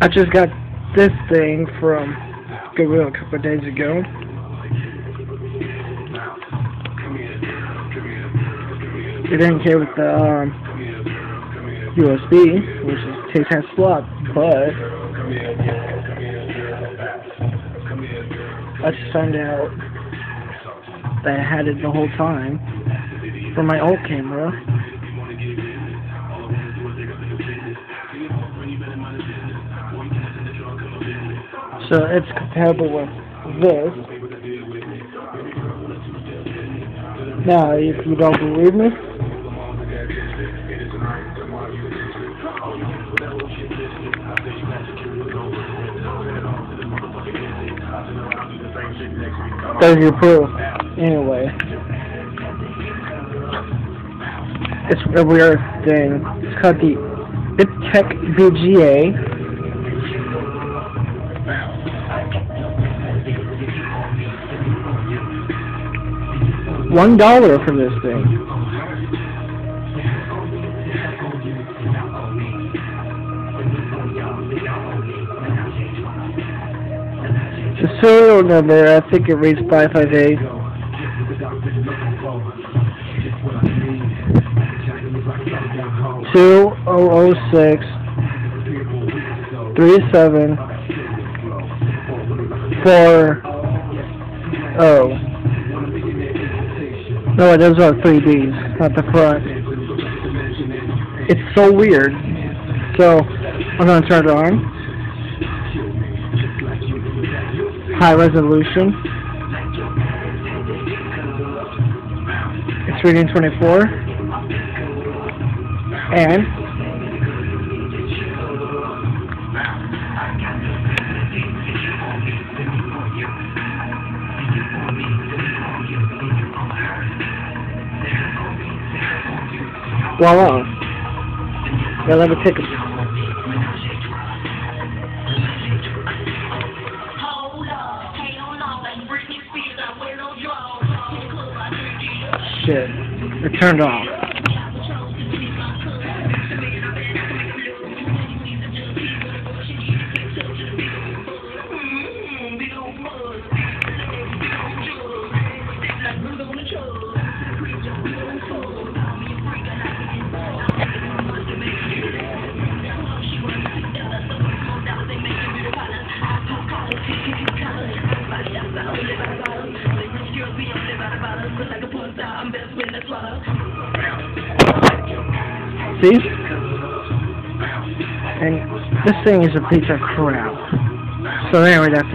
I just got this thing from Goodwill a couple of days ago. It didn't care with the USB, which is takes half slot, but I just found out that I had it the whole time for my old camera. So it's compatible with this. Now, if you don't believe me, there's your proof. Anyway, it's a weird thing. It's called the BitTech VGA. $1 for this thing. The serial number, I think it reads 558. $2006 37 40. No, those are 3 Bs, not the front. It's so weird. So, I'm going to turn it on. High resolution. It's reading 24. And voila. Now let me take a... Shit. It turned off. See? And this thing is a piece of crap. So anyway, that's it.